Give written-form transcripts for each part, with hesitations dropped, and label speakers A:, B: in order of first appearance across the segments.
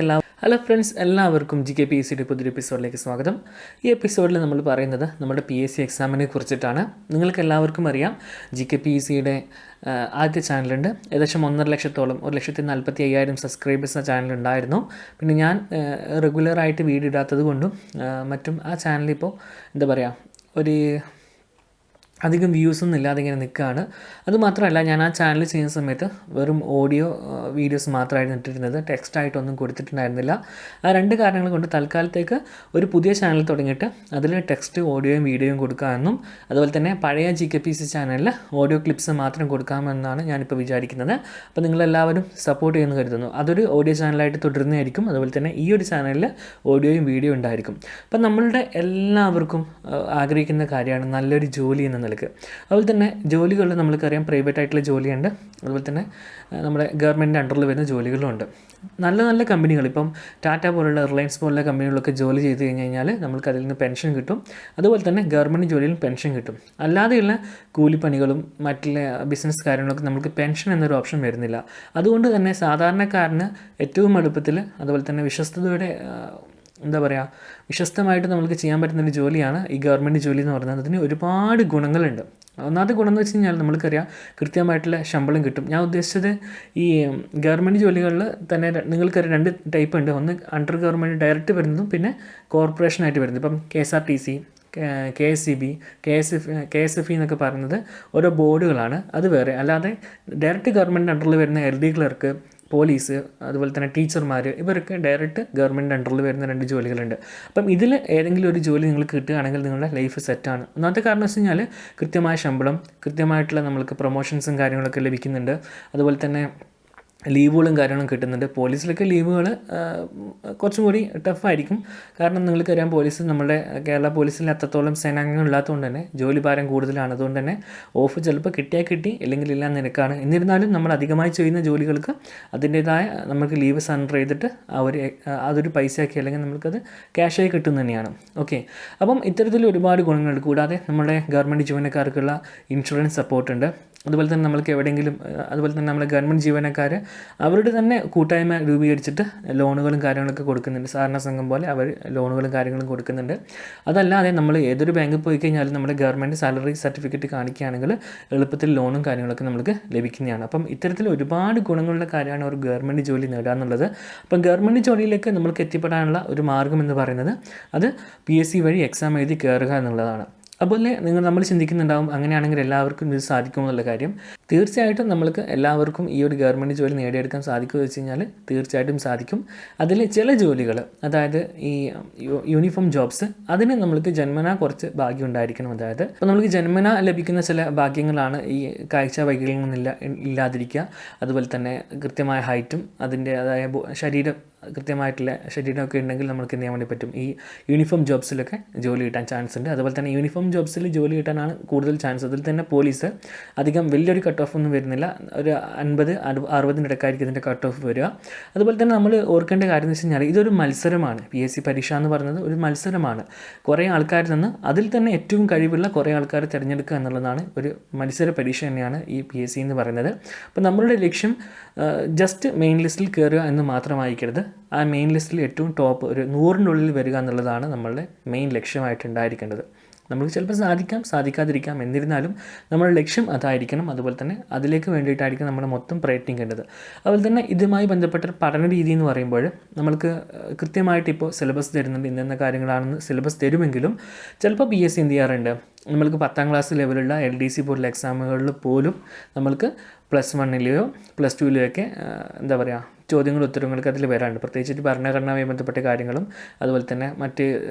A: Hello friends, എല്ലാവർക്കും GKPSCയുടെ പുതിയൊരു എപ്പിസോഡിലേക്ക് സ്വാഗതം. ഈ എപ്പിസോഡിൽ നമ്മൾ പറയുന്നത് നമ്മുടെ PSC എക്സാമിനെ കുറിച്ചിട്ടാണ്. നിങ്ങൾക്ക് എല്ലാവർക്കും അറിയാം, GKPSCയുടെ ആദ്യത്തെ ചാനലുണ്ട്. ഏകദേശം 1,50,000 1,45,000 സബ്സ്ക്രൈബേഴ്സ് ആ ചാനലുണ്ടായിരുന്നു. പിന്നെ ഞാൻ റെഗുലറായിട്ട് വീഡിയോ ഇടാത്തത് കൊണ്ടും മറ്റും ആ ചാനലിപ്പോൾ ഒരു അധികം വ്യൂസൊന്നും ഇല്ലാതെ ഇങ്ങനെ നിൽക്കുകയാണ്. അതുമാത്രമല്ല, ഞാൻ ആ ചാനൽ ചെയ്യുന്ന സമയത്ത് വെറും ഓഡിയോ വീഡിയോസ് മാത്രമായിരുന്നു ഇട്ടിരുന്നത്, ടെക്സ്റ്റായിട്ടൊന്നും കൊടുത്തിട്ടുണ്ടായിരുന്നില്ല. ആ രണ്ട് കാരണങ്ങൾ കൊണ്ട് തൽക്കാലത്തേക്ക് ഒരു പുതിയ ചാനൽ തുടങ്ങിയിട്ട് അതിൽ ടെക്സ്റ്റ് ഓഡിയോയും വീഡിയോയും കൊടുക്കാമെന്നും അതുപോലെ തന്നെ പഴയ GKPSC ചാനലിൽ ഓഡിയോ ക്ലിപ്സ് മാത്രം കൊടുക്കാമെന്നാണ് ഞാനിപ്പോൾ വിചാരിക്കുന്നത്. അപ്പോൾ നിങ്ങളെല്ലാവരും സപ്പോർട്ട് ചെയ്യുമെന്ന് കരുതുന്നു. അതൊരു ഓഡിയോ ചാനലായിട്ട് തുടരുന്നതായിരിക്കും. അതുപോലെ തന്നെ ഈ ഒരു ചാനലിൽ ഓഡിയോയും വീഡിയോ ഉണ്ടായിരിക്കും. അപ്പം നമ്മളുടെ എല്ലാവർക്കും ആഗ്രഹിക്കുന്ന കാര്യമാണ് നല്ലൊരു ജോലി എന്ന നിലയ്ക്ക്. അതുപോലെ തന്നെ ജോലികളിൽ നമ്മൾക്കറിയാം, പ്രൈവറ്റ് ആയിട്ടുള്ള ജോലിയുണ്ട്, അതുപോലെ തന്നെ നമ്മുടെ ഗവൺമെൻറ്റിൻ്റെ അണ്ടറിൽ വരുന്ന ജോലികളുമുണ്ട്. നല്ല നല്ല കമ്പനികൾ, ഇപ്പം ടാറ്റ പോലുള്ള റിലയൻസ് പോലുള്ള കമ്പനികളൊക്കെ ജോലി ചെയ്ത് കഴിഞ്ഞാൽ നമുക്ക് അതിൽ നിന്ന് പെൻഷൻ കിട്ടും. അതുപോലെ തന്നെ ഗവൺമെൻറ് ജോലിയിലും പെൻഷൻ കിട്ടും. അല്ലാതെയുള്ള കൂലിപ്പണികളും മറ്റുള്ള ബിസിനസ് കാര്യങ്ങളൊക്കെ നമുക്ക് പെൻഷൻ എന്നൊരു ഓപ്ഷൻ വരുന്നില്ല. അതുകൊണ്ട് തന്നെ സാധാരണക്കാരന് ഏറ്റവും എളുപ്പത്തിൽ അതുപോലെ തന്നെ വിശ്വസ്തയോടെ വിശ്വസ്തമായിട്ട് നമുക്ക് ചെയ്യാൻ പറ്റുന്നൊരു ജോലിയാണ് ഈ ഗവൺമെൻറ് ജോലി എന്ന് പറയുന്നത്. അതിന് ഒരുപാട് ഗുണങ്ങളുണ്ട്. ഒന്നാമത്തെ ഗുണം എന്ന് വെച്ച് കഴിഞ്ഞാൽ നമ്മൾക്കറിയാം, കൃത്യമായിട്ടുള്ള ശമ്പളം കിട്ടും. ഞാൻ ഉദ്ദേശിച്ചത് ഈ ഗവൺമെൻറ് ജോലികളിൽ തന്നെ നിങ്ങൾക്കറിയാം, രണ്ട് ടൈപ്പ് ഉണ്ട്. ഒന്ന് അണ്ടർ ഗവൺമെൻറ് ഡയറക്റ്റ് വരുന്നതും പിന്നെ കോർപ്പറേഷനായിട്ട് വരുന്നത്. ഇപ്പം KSRTC, KSEB, KSFE എന്നൊക്കെ പറയുന്നത് ഓരോ ബോർഡുകളാണ്. അത് വേറെ. അല്ലാതെ ഡയറക്റ്റ് ഗവൺമെൻറ് അണ്ടറിൽ വരുന്ന LD ക്ലർക്ക്, പോലീസ്, അതുപോലെ തന്നെ ടീച്ചർമാർ, ഇവരൊക്കെ ഡയറക്റ്റ് ഗവൺമെൻറ് അണ്ടറിൽ വരുന്ന രണ്ട് ജോലികളുണ്ട്. അപ്പം ഇതിൽ ഏതെങ്കിലും ഒരു ജോലി നിങ്ങൾക്ക് കിട്ടുകയാണെങ്കിൽ നിങ്ങളുടെ ലൈഫ് സെറ്റാണ്. ഒന്നാമത്തെ കാരണം വെച്ച് കഴിഞ്ഞാൽ കൃത്യമായ ശമ്പളം, കൃത്യമായിട്ടുള്ള നമ്മൾക്ക് പ്രൊമോഷൻസും കാര്യങ്ങളൊക്കെ ലഭിക്കുന്നുണ്ട്. അതുപോലെ തന്നെ ലീവുകളും കാര്യങ്ങളും കിട്ടുന്നുണ്ട്. പോലീസിലൊക്കെ ലീവുകൾ കുറച്ചും കൂടി ടഫായിരിക്കും. കാരണം നിങ്ങൾക്കറിയാം, പോലീസ് നമ്മുടെ കേരള പോലീസിൽ അത്രത്തോളം സേനാംഗങ്ങൾ ഇല്ലാത്തതുകൊണ്ട് തന്നെ ജോലി ഭാരം കൂടുതലാണ്. അതുകൊണ്ട് തന്നെ ഓഫ് ചിലപ്പോൾ കിട്ടിയാൽ കിട്ടി, ഇല്ലെങ്കിൽ ഇല്ല നിരക്കാണ്. എന്നിരുന്നാലും നമ്മൾ അധികമായി ചെയ്യുന്ന ജോലികൾക്ക് അതിൻ്റേതായ നമുക്ക് ലീവ് സറണ്ടർ ചെയ്തിട്ട് അതൊരു പൈസയാക്കി അല്ലെങ്കിൽ നമുക്കത് ക്യാഷായി കിട്ടും തന്നെയാണ്. ഓക്കെ, അപ്പം ഇത്തരത്തിൽ ഒരുപാട് ഗുണങ്ങളുണ്ട്. കൂടാതെ നമ്മുടെ ഗവൺമെൻറ് ജീവനക്കാർക്കുള്ള ഇൻഷുറൻസ് സപ്പോർട്ടുണ്ട്. അതുപോലെ തന്നെ നമ്മൾക്ക് എവിടെയെങ്കിലും, അതുപോലെ തന്നെ നമ്മളെ ഗവൺമെൻറ് ജീവനക്കാർ അവരുടെ തന്നെ കൂട്ടായ്മ രൂപീകരിച്ചിട്ട് ലോണുകളും കാര്യങ്ങളൊക്കെ കൊടുക്കുന്നുണ്ട്. സഹകരണ സംഘം പോലെ അവർ ലോണുകളും കാര്യങ്ങളും കൊടുക്കുന്നുണ്ട്. അതല്ലാതെ നമ്മൾ ഏതൊരു ബാങ്കിൽ പോയി കഴിഞ്ഞാലും നമ്മുടെ ഗവൺമെൻറ് സാലറി സർട്ടിഫിക്കറ്റ് കാണിക്കുകയാണെങ്കിൽ എളുപ്പത്തിൽ ലോണും കാര്യങ്ങളൊക്കെ നമുക്ക് ലഭിക്കുന്നതാണ്. അപ്പം ഇത്തരത്തിൽ ഒരുപാട് ഗുണങ്ങളുള്ള കാര്യമാണ് ഒരു ഗവൺമെൻറ് ജോലി നേടുക എന്നുള്ളത്. അപ്പം ഗവൺമെൻറ് ജോലിയിലേക്ക് നമ്മൾക്ക് എത്തിപ്പെടാനുള്ള ഒരു മാർഗ്ഗം എന്ന് പറയുന്നത് അത് PSC വഴി എക്സാം എഴുതി കയറുക എന്നുള്ളതാണ്. അതുപോലെ നമ്മൾ ചിന്തിക്കുന്നുണ്ടാവും, അങ്ങനെയാണെങ്കിൽ എല്ലാവർക്കും ഇത് സാധിക്കുമെന്നുള്ള കാര്യം. തീർച്ചയായിട്ടും നമ്മൾക്ക് എല്ലാവർക്കും ഈ ഒരു ഗവൺമെൻറ് ജോലി നേടിയെടുക്കാൻ സാധിക്കുമെന്ന് വെച്ച് കഴിഞ്ഞാൽ തീർച്ചയായിട്ടും സാധിക്കും. അതിൽ ചില ജോലികൾ, അതായത് ഈ യൂണിഫോം ജോബ്സ്, അതിന് നമ്മൾക്ക് ജന്മനാ കുറച്ച് ഭാഗ്യം ഉണ്ടായിരിക്കണം. അതായത് ഇപ്പോൾ നമ്മൾക്ക് ജന്മനാ ലഭിക്കുന്ന ചില ഭാഗ്യങ്ങളാണ് ഈ കാഴ്ച വൈകല്യങ്ങളൊന്നും ഇല്ലാതിരിക്കുക, അതുപോലെ തന്നെ കൃത്യമായ ഹൈറ്റും അതിൻ്റേതായ കൃത്യമായിട്ടുള്ള ശരീരമൊക്കെ ഉണ്ടെങ്കിൽ നമുക്ക് എന്ത് ചെയ്യാൻ വേണ്ടി പറ്റും, ഈ യൂണിഫോം ജോബ്സിലൊക്കെ ജോലി കിട്ടാൻ ചാൻസ് ഉണ്ട്. അതുപോലെ തന്നെ യൂണിഫോം ജോബ്സിൽ ജോലി കിട്ടാനാണ് കൂടുതൽ ചാൻസ്. അതിൽ തന്നെ പോലീസ് അധികം വലിയൊരു കട്ട് ഓഫ് ഒന്നും വരുന്നില്ല, ഒരു 50-60 ഇടയ്ക്കായിരിക്കും ഇതിൻ്റെ കട്ട് ഓഫ് വരിക. അതുപോലെ തന്നെ നമ്മൾ ഓർക്കേണ്ട കാര്യം എന്ന് വെച്ച് കഴിഞ്ഞാൽ ഇതൊരു മത്സരമാണ്. PSC പരീക്ഷ എന്ന് പറയുന്നത് ഒരു മത്സരമാണ്. കുറേ ആൾക്കാരിൽ നിന്ന് അതിൽ തന്നെ ഏറ്റവും കഴിവുള്ള കുറേ ആൾക്കാർ തിരഞ്ഞെടുക്കുക എന്നുള്ളതാണ് ഒരു മത്സര പരീക്ഷ തന്നെയാണ് ഈ PSC എന്ന് പറയുന്നത്. അപ്പോൾ നമ്മളുടെ ലക്ഷ്യം ജസ്റ്റ് മെയിൻ ലിസ്റ്റിൽ കയറുക എന്ന് മാത്രമായിരിക്കരുത്. ആ മെയിൻ ലിസ്റ്റിൽ ഏറ്റവും ടോപ്പ് ഒരു 100-ൻ്റെ ഉള്ളിൽ വരിക എന്നുള്ളതാണ് നമ്മളുടെ മെയിൻ ലക്ഷ്യമായിട്ടുണ്ടായിരിക്കേണ്ടത്. നമുക്ക് ചിലപ്പോൾ സാധിക്കാതിരിക്കാം, എന്നിരുന്നാലും നമ്മുടെ ലക്ഷ്യം അതായിരിക്കണം. അതുപോലെ തന്നെ അതിലേക്ക് വേണ്ടിയിട്ടായിരിക്കും നമ്മൾ മൊത്തം പ്രയത്നിക്കേണ്ടത്. അതുപോലെ തന്നെ ഇതുമായി ബന്ധപ്പെട്ട പഠന രീതി എന്ന് പറയുമ്പോൾ നമ്മൾക്ക് കൃത്യമായിട്ട് ഇപ്പോൾ സിലബസ് തരുന്നുണ്ട്. ഇന്ന കാര്യങ്ങളാണെന്ന് സിലബസ് തരുമെങ്കിലും ചിലപ്പോൾ PSC എന്ത് ചെയ്യാറുണ്ട്, നമ്മൾക്ക് 10ാം ക്ലാസ് ലെവലുള്ള LDC പോലുള്ള എക്സാമുകളിൽ പോലും നമ്മൾക്ക് +1-ലെയോ +2-ലെയോ ഒക്കെ ചോദ്യങ്ങളും ഉത്തരങ്ങളൊക്കെ അതിൽ വരാറുണ്ട്. പ്രത്യേകിച്ചിട്ട് ഭരണഘടനയുമായി ബന്ധപ്പെട്ട കാര്യങ്ങളും അതുപോലെ തന്നെ മറ്റ്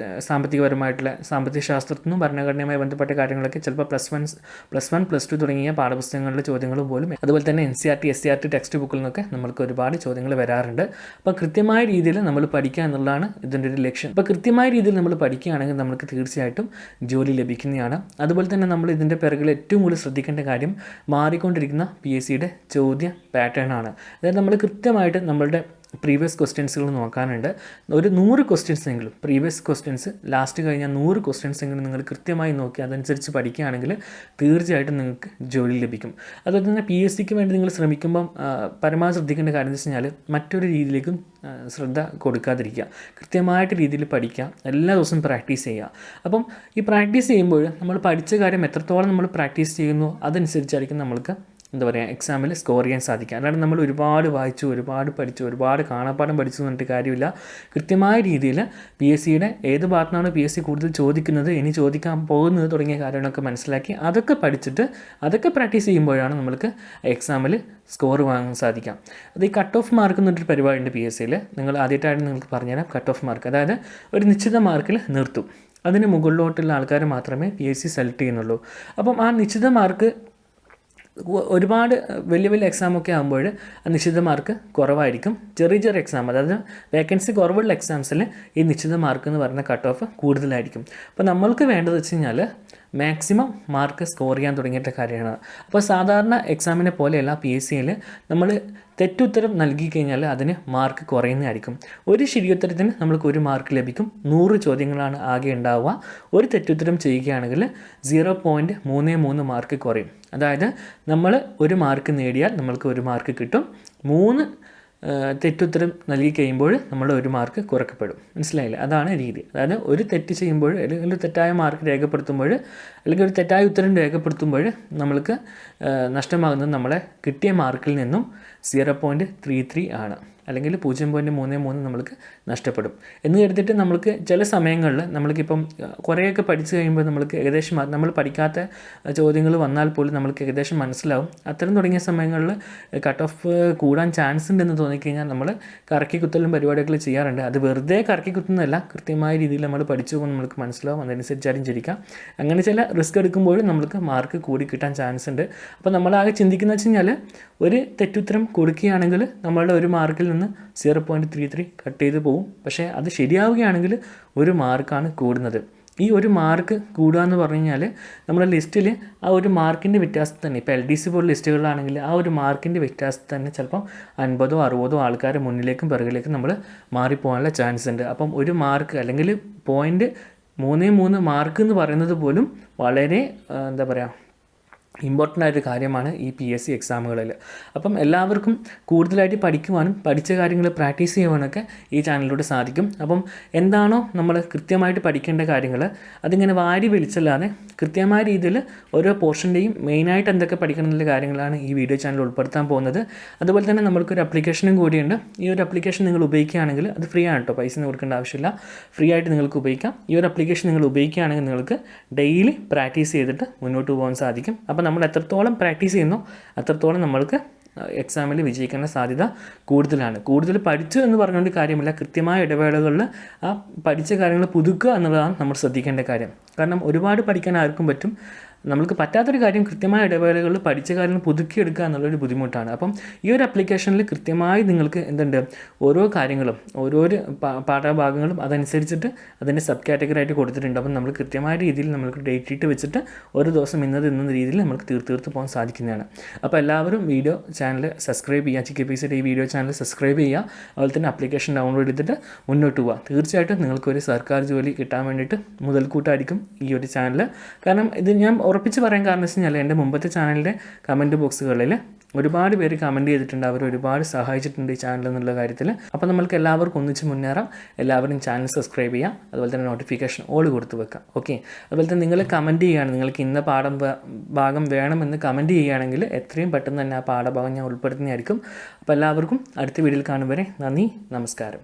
A: സാമ്പത്തികപരമായിട്ടുള്ള സാമ്പത്തിക ശാസ്ത്രത്തിനും ഭരണഘടനയുമായി ബന്ധപ്പെട്ട കാര്യങ്ങളൊക്കെ ചിലപ്പോൾ +1, +2 തുടങ്ങിയ പാഠപുസ്തകങ്ങളിലെ ചോദ്യങ്ങളും പോലും, അതുപോലെ തന്നെ NCERT, SCERT ടെക്സ്റ്റ് ബുക്കിൽ നിന്നൊക്കെ നമ്മൾക്ക് ഒരുപാട് ചോദ്യങ്ങൾ വരാറുണ്ട്. അപ്പോൾ കൃത്യമായ രീതിയിൽ നമ്മൾ പഠിക്കുക എന്നുള്ളതാണ് ഇതിൻ്റെ ഒരു ലക്ഷ്യം. അപ്പോൾ കൃത്യമായ രീതിയിൽ നമ്മൾ പഠിക്കുകയാണെങ്കിൽ നമുക്ക് തീർച്ചയായിട്ടും ജോലി ലഭിക്കുന്നതാണ്. അതുപോലെ തന്നെ നമ്മൾ ഇതിൻ്റെ പിറകിൽ ഏറ്റവും കൂടുതൽ ശ്രദ്ധിക്കേണ്ട കാര്യം മാറിക്കൊണ്ടിരിക്കുന്ന PSCയുടെ ചോദ്യ പാറ്റേൺ ആണ്. അതായത് നമ്മൾ കൃത്യമായിട്ട് നമ്മളുടെ പ്രീവിയസ് ക്വസ്റ്റ്യൻസുകൾ നോക്കാനുണ്ട്. ഒരു 100 ക്വസ്റ്റ്യൻസ് എങ്കിലും പ്രീവിയസ് ക്വസ്റ്റ്യൻസ് ലാസ്റ്റ് കഴിഞ്ഞാൽ 100 ക്വസ്റ്റ്യൻസ് എങ്കിലും നിങ്ങൾ കൃത്യമായി നോക്കി അതനുസരിച്ച് പഠിക്കുകയാണെങ്കിൽ തീർച്ചയായിട്ടും നിങ്ങൾക്ക് ജോലി ലഭിക്കും. അതുപോലെ തന്നെ PSCക്ക് വേണ്ടി നിങ്ങൾ ശ്രമിക്കുമ്പം പരമാവധി ശ്രദ്ധിക്കേണ്ട കാര്യം എന്ന് വെച്ച് കഴിഞ്ഞാൽ മറ്റൊരു രീതിയിലേക്കും ശ്രദ്ധ കൊടുക്കാതിരിക്കുക. കൃത്യമായിട്ട് രീതിയിൽ പഠിക്കുക, എല്ലാ ദിവസവും പ്രാക്ടീസ് ചെയ്യുക. അപ്പം ഈ പ്രാക്ടീസ് ചെയ്യുമ്പോൾ നമ്മൾ പഠിച്ച കാര്യം എത്രത്തോളം നമ്മൾ പ്രാക്ടീസ് ചെയ്യുന്നു അതനുസരിച്ചായിരിക്കും നമ്മൾക്ക് എക്സാമിൽ സ്കോർ ചെയ്യാൻ സാധിക്കുക. അല്ലാണ്ട് നമ്മൾ ഒരുപാട് വായിച്ചു, ഒരുപാട് പഠിച്ചു, ഒരുപാട് കാണാപ്പാഠം പഠിച്ചു എന്ന് പറഞ്ഞിട്ട് കാര്യമില്ല. കൃത്യമായ രീതിയിൽ PSCയുടെ ഏത് ഭാഗത്താണ് PSC കൂടുതൽ ചോദിക്കുന്നത്, ഇനി ചോദിക്കാൻ പോകുന്നത് തുടങ്ങിയ കാര്യങ്ങളൊക്കെ മനസ്സിലാക്കി അതൊക്കെ പഠിച്ചിട്ട് അതൊക്കെ പ്രാക്ടീസ് ചെയ്യുമ്പോഴാണ് നമ്മൾക്ക് എക്സാമിൽ സ്കോർ വാങ്ങാൻ സാധിക്കാം. അത് ഈ കട്ട് ഓഫ് മാർക്ക് എന്നൊരു പരിപാടിയുണ്ട് PSCയിൽ. നിങ്ങൾ ആദ്യമായിട്ടാണ് നിങ്ങൾക്ക് പറഞ്ഞുതരാം. കട്ട് ഓഫ് മാർക്ക് അതായത് ഒരു നിശ്ചിത മാർക്കിൽ നിർത്തും. അതിന് മുകളിലോട്ടുള്ള ആൾക്കാർ മാത്രമേ PSC സെലക്ട് ചെയ്യുന്നുള്ളൂ. അപ്പം ആ നിശ്ചിത മാർക്ക് ഒരുപാട് വലിയ എക്സാമൊക്കെ ആകുമ്പോൾ നിശ്ചിത മാർക്ക് കുറവായിരിക്കും. ചെറിയ എക്സാം അതായത് വേക്കൻസി കുറവുള്ള എക്സാംസിൽ ഈ നിശ്ചിത മാർക്ക് എന്ന് പറയുന്ന കട്ട് ഓഫ് കൂടുതലായിരിക്കും. അപ്പോൾ നമ്മൾക്ക് വേണ്ടത് വെച്ച് കഴിഞ്ഞാൽ മാക്സിമം മാർക്ക് സ്കോർ ചെയ്യാൻ തുടങ്ങിയിട്ട കാര്യമാണ്. അപ്പോൾ സാധാരണ എക്സാമിനെ പോലെയല്ല PSCയിൽ നമ്മൾ തെറ്റുത്തരം നൽകി കഴിഞ്ഞാൽ അതിന് മാർക്ക് കുറയുന്നതായിരിക്കും. ഒരു ശരിയുത്തരത്തിന് നമ്മൾക്ക് 1 മാർക്ക് ലഭിക്കും. 100 ചോദ്യങ്ങളാണ് ആകെ ഉണ്ടാവുക. ഒരു തെറ്റുത്തരം ചെയ്യുകയാണെങ്കിൽ 0.33 മാർക്ക് കുറയും. അതായത് നമ്മൾ 1 മാർക്ക് നേടിയാൽ നമ്മൾക്ക് 1 മാർക്ക് കിട്ടും. 3 തെറ്റുത്തരം നൽകി കഴിയുമ്പോൾ നമ്മൾ 1 മാർക്ക് കുറക്കപ്പെടും. മനസ്സിലായില്ലേ? അതാണ് രീതി. അതായത് ഒരു തെറ്റ് ചെയ്യുമ്പോൾ അല്ലെങ്കിൽ ഒരു തെറ്റായ മാർക്ക് രേഖപ്പെടുത്തുമ്പോൾ അല്ലെങ്കിൽ ഒരു തെറ്റായ ഉത്തരം രേഖപ്പെടുത്തുമ്പോൾ നമ്മൾക്ക് നഷ്ടമാകുന്നത് നമ്മളെ കിട്ടിയ മാർക്കിൽ നിന്നും 0.33 ആണ്, അല്ലെങ്കിൽ 0.33 നമ്മൾക്ക് നഷ്ടപ്പെടും. എന്ന് കരുതിയിട്ട് നമ്മൾക്ക് ചില സമയങ്ങളിൽ നമ്മൾക്കിപ്പം കുറേയൊക്കെ പഠിച്ചു കഴിയുമ്പോൾ നമ്മൾക്ക് ഏകദേശം നമ്മൾ പഠിക്കാത്ത ചോദ്യങ്ങൾ വന്നാൽ പോലും നമ്മൾക്ക് ഏകദേശം മനസ്സിലാവും. അത്തരം തുടങ്ങിയ സമയങ്ങളിൽ കട്ട് ഓഫ് കൂടാൻ ചാൻസ് ഉണ്ടെന്ന് തോന്നിക്കഴിഞ്ഞാൽ നമ്മൾ കറക്കി കുത്തലും പരിപാടികൾ ചെയ്യാറുണ്ട്. അത് വെറുതെ കറക്കി കുത്തുന്നതല്ല, കൃത്യമായ രീതിയിൽ നമ്മൾ പഠിച്ചു പോകുമ്പോൾ നമ്മൾക്ക് മനസ്സിലാവും. അതനുസരിച്ചാലും ചിരിക്കാം. അങ്ങനെ ചില റിസ്ക് എടുക്കുമ്പോഴും നമ്മൾക്ക് മാർക്ക് കൂടി കിട്ടാൻ ചാൻസ് ഉണ്ട്. അപ്പോൾ നമ്മളാകെ ചിന്തിക്കുന്നത് വെച്ച് കഴിഞ്ഞാൽ ഒരു തെറ്റുത്തരം കൊടുക്കുകയാണെങ്കിൽ നമ്മളുടെ 1 മാർക്കിൽ നിന്ന് 0.33 കട്ട് ചെയ്ത് പോകും. പക്ഷേ അത് ശരിയാവുകയാണെങ്കിൽ 1 മാർക്കാണ് കൂടുന്നത്. ഈ 1 മാർക്ക് കൂടുക എന്ന് പറഞ്ഞു കഴിഞ്ഞാൽ നമ്മുടെ ലിസ്റ്റിൽ ആ 1 മാർക്കിൻ്റെ വ്യത്യാസത്തിൽ തന്നെ, ഇപ്പോൾ LDC പോലുള്ള ലിസ്റ്റുകളിലാണെങ്കിൽ ആ 1 മാർക്കിൻ്റെ വ്യത്യാസത്തിൽ തന്നെ ചിലപ്പം 50 60 ആൾക്കാർ മുന്നിലേക്കും പിറകിലേക്കും നമ്മൾ മാറിപ്പോകാനുള്ള ചാൻസ് ഉണ്ട്. അപ്പം 1 മാർക്ക് അല്ലെങ്കിൽ 0.33 മാർക്ക് എന്ന് പറയുന്നത് പോലും വളരെ ഇമ്പോർട്ടൻ്റ് ആയൊരു കാര്യമാണ് ഈ PSC എക്സാമുകളിൽ. അപ്പം എല്ലാവർക്കും കൂടുതലായിട്ട് പഠിക്കുവാനും പഠിച്ച കാര്യങ്ങൾ പ്രാക്ടീസ് ചെയ്യുവാനൊക്കെ ഈ ചാനലിലൂടെ സാധിക്കും. അപ്പം എന്താണോ നമ്മൾ കൃത്യമായിട്ട് പഠിക്കേണ്ട കാര്യങ്ങൾ അതിങ്ങനെ വാരി വലിച്ചല്ലാതെ കൃത്യമായ രീതിയിൽ ഓരോ പോർഷൻ്റെയും മെയിനായിട്ട് എന്തൊക്കെ പഠിക്കണം എന്നുള്ള കാര്യങ്ങളാണ് ഈ വീഡിയോ ചാനൽ ഉൾപ്പെടുത്താൻ പോകുന്നത്. അതുപോലെ തന്നെ നമ്മൾക്കൊരു അപ്ലിക്കേഷനും കൂടിയുണ്ട്. ഈ ഒരു അപ്ലിക്കേഷൻ നിങ്ങൾ ഉപയോഗിക്കുകയാണെങ്കിൽ അത് ഫ്രീ ആണ് കേട്ടോ, പൈസ കൊടുക്കേണ്ട ആവശ്യമില്ല, ഫ്രീ ആയിട്ട് നിങ്ങൾക്ക് ഉപയോഗിക്കാം. ഈ ഒരു അപ്ലിക്കേഷൻ നിങ്ങൾ ഉപയോഗിക്കുകയാണെങ്കിൽ നിങ്ങൾക്ക് ഡെയിലി പ്രാക്ടീസ് ചെയ്തിട്ട് മുന്നോട്ട് പോകാൻ സാധിക്കും. അപ്പോൾ നമ്മൾ എത്രത്തോളം പ്രാക്ടീസ് ചെയ്യുന്നോ അത്രത്തോളം നമ്മൾക്ക് എക്സാമിൽ വിജയിക്കുന്ന സാധ്യത കൂടുതലാണ്. കൂടുതൽ പഠിച്ചു എന്ന് പറഞ്ഞുകൊണ്ട് കാര്യമില്ല, കൃത്യമായ ഇടവേളകളിൽ ആ പഠിച്ച കാര്യങ്ങൾ പുതുക്കുക എന്നുള്ളതാണ് നമ്മൾ ശ്രദ്ധിക്കേണ്ട കാര്യം. കാരണം ഒരുപാട് പഠിക്കാൻ ആർക്കും പറ്റും. നമ്മൾക്ക് പറ്റാത്തൊരു കാര്യം കൃത്യമായ ഇടവേളകളിൽ പഠിച്ച കാര്യങ്ങൾ പുതുക്കിയെടുക്കുക എന്നുള്ളൊരു ബുദ്ധിമുട്ടാണ്. അപ്പം ഈ ഒരു ആപ്ലിക്കേഷനിൽ കൃത്യമായി നിങ്ങൾക്ക് ഓരോ കാര്യങ്ങളും ഓരോരോ പാഠഭാഗങ്ങളും അതനുസരിച്ചിട്ട് അതിൻ്റെ സബ് കാറ്റഗറി ആയിട്ട് കൊടുത്തിട്ടുണ്ട്. അപ്പം നമ്മൾ കൃത്യമായ രീതിയിൽ നമുക്ക് ഡേറ്റ് ഇട്ട് വെച്ചിട്ട് ഓരോ ദിവസം ഇന്ന രീതിയിൽ നമുക്ക് തീർത്ത് പോകാൻ സാധിക്കുന്നതാണ്. അപ്പോൾ എല്ലാവരും വീഡിയോ ചാനൽ സബ്സ്ക്രൈബ് ചെയ്യുക, GKPSCയുടെ ഈ വീഡിയോ ചാനൽ സബ്സ്ക്രൈബ് ചെയ്യുക. അതുപോലെ തന്നെ ആപ്ലിക്കേഷൻ ഡൗൺലോഡ് ചെയ്തിട്ട് മുന്നോട്ട് പോവുക. തീർച്ചയായിട്ടും നിങ്ങൾക്കൊരു സർക്കാർ ജോലി കിട്ടാൻ വേണ്ടിയിട്ട് മുതൽക്കൂട്ടായിരിക്കും ഈ ഒരു ചാനൽ. കാരണം ഇത് ഞാൻ ഉറപ്പിച്ച് പറയാൻ കാരണം വെച്ച് കഴിഞ്ഞാൽ എൻ്റെ മുമ്പത്തെ ചാനലിൻ്റെ കമൻറ്റ് ബോക്സുകളിൽ ഒരുപാട് പേര് കമൻറ്റ് ചെയ്തിട്ടുണ്ട്, അവർ ഒരുപാട് സഹായിച്ചിട്ടുണ്ട് ഈ ചാനൽ എന്നുള്ള കാര്യത്തിൽ. അപ്പോൾ നമ്മൾക്ക് എല്ലാവർക്കും ഒന്നിച്ച് മുന്നേറാം. എല്ലാവരും ചാനൽ സബ്സ്ക്രൈബ് ചെയ്യാം, അതുപോലെ തന്നെ നോട്ടിഫിക്കേഷൻ ഓൾ കൊടുത്ത് വെക്കാം. ഓക്കെ, അതുപോലെ തന്നെ നിങ്ങൾ കമൻറ്റ് ചെയ്യുകയാണ്, നിങ്ങൾക്ക് ഇന്ന ഭാഗം വേണമെന്ന് കമൻറ്റ് ചെയ്യുകയാണെങ്കിൽ എത്രയും പെട്ടെന്ന് തന്നെ ആ പാഠഭാഗം ഞാൻ ഉൾപ്പെടുത്തുന്നതായിരിക്കും. അപ്പോൾ എല്ലാവർക്കും അടുത്ത വീഡിയോയിൽ കാണും വരെ നന്ദി, നമസ്കാരം.